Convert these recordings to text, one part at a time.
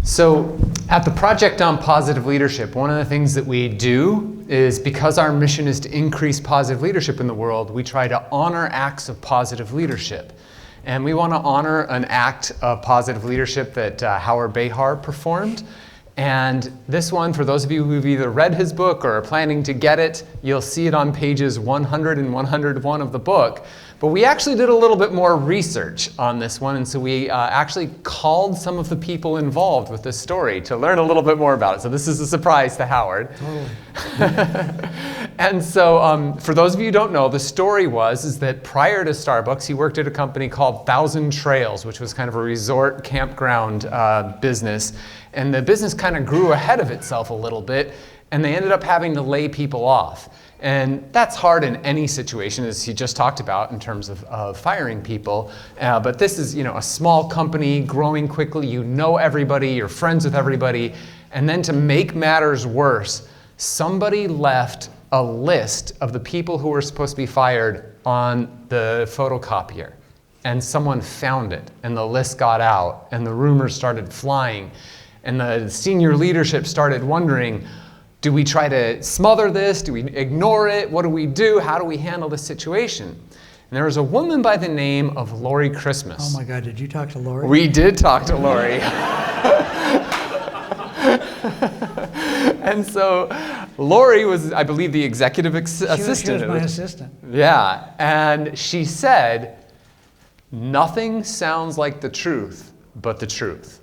So at the Project on Positive Leadership, one of the things that we do is, because our mission is to increase positive leadership in the world, we try to honor acts of positive leadership. And we want to honor an act of positive leadership that Howard Behar performed. And this one, for those of you who've either read his book or are planning to get it, you'll see it on pages 100 and 101 of the book. But we actually did a little bit more research on this one, and so we actually called some of the people involved with this story to learn a little bit more about it. So this is a surprise to Howard. Totally. And so for those of you who don't know, the story is that prior to Starbucks, he worked at a company called Thousand Trails, which was kind of a resort campground business. And the business kind of grew ahead of itself a little bit, and they ended up having to lay people off. And that's hard in any situation, as he just talked about, in terms of firing people. But this is, a small company growing quickly. You know everybody, you're friends with everybody. And then to make matters worse, somebody left a list of the people who were supposed to be fired on the photocopier. And someone found it, and the list got out, and the rumors started flying. And the senior leadership started wondering, do we try to smother this? Do we ignore it? What do we do? How do we handle this situation? And there was a woman by the name of Lori Christmas. Oh my God, did you talk to Lori? We did talk to Lori. And so Lori was, I believe, the executive assistant. She was my assistant. Yeah, and she said, nothing sounds like the truth but the truth.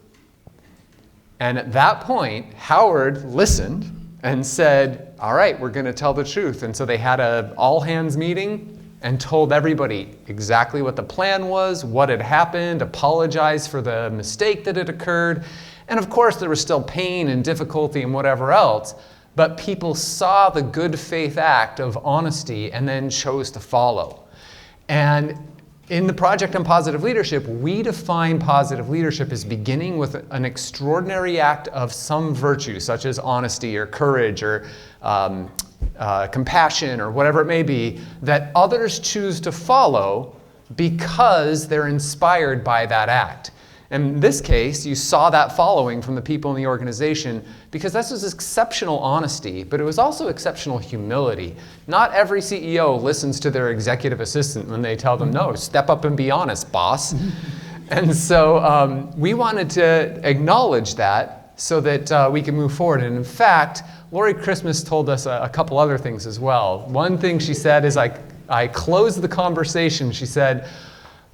And at that point, Howard listened and said, all right, we're going to tell the truth. And so they had an all-hands meeting and told everybody exactly what the plan was, what had happened, apologized for the mistake that had occurred. And of course, there was still pain and difficulty and whatever else, but people saw the good faith act of honesty and then chose to follow. And in the Project on Positive Leadership, we define positive leadership as beginning with an extraordinary act of some virtue, such as honesty or courage or compassion or whatever it may be, that others choose to follow because they're inspired by that act. In this case, you saw that following from the people in the organization because this was exceptional honesty, but it was also exceptional humility. Not every CEO listens to their executive assistant when they tell them, no, step up and be honest, boss. And so we wanted to acknowledge that so that we can move forward. And in fact, Lori Christmas told us a couple other things as well. One thing she said is, I closed the conversation. She said,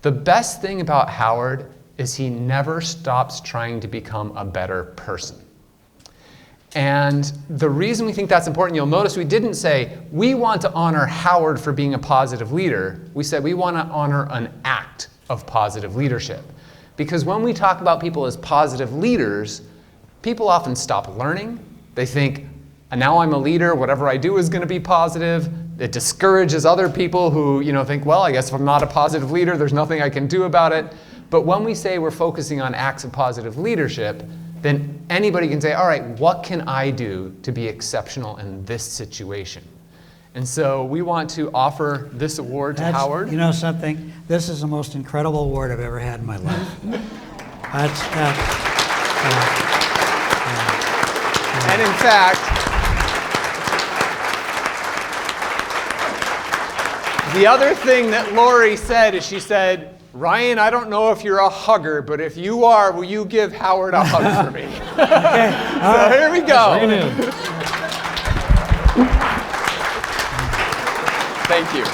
the best thing about Howard is he never stops trying to become a better person. And the reason we think that's important, you'll notice we didn't say, we want to honor Howard for being a positive leader. We said we want to honor an act of positive leadership. Because when we talk about people as positive leaders, people often stop learning. They think, now I'm a leader, whatever I do is going to be positive. It discourages other people who think, well, I guess if I'm not a positive leader, there's nothing I can do about it. But when we say we're focusing on acts of positive leadership, then anybody can say, all right, what can I do to be exceptional in this situation? And so we want to offer this award to Howard. You know something? This is the most incredible award I've ever had in my life. And in fact, the other thing that Lori said is she said, Ryan, I don't know if you're a hugger, but if you are, will you give Howard a hug for me? Okay. So here we go. Thank you.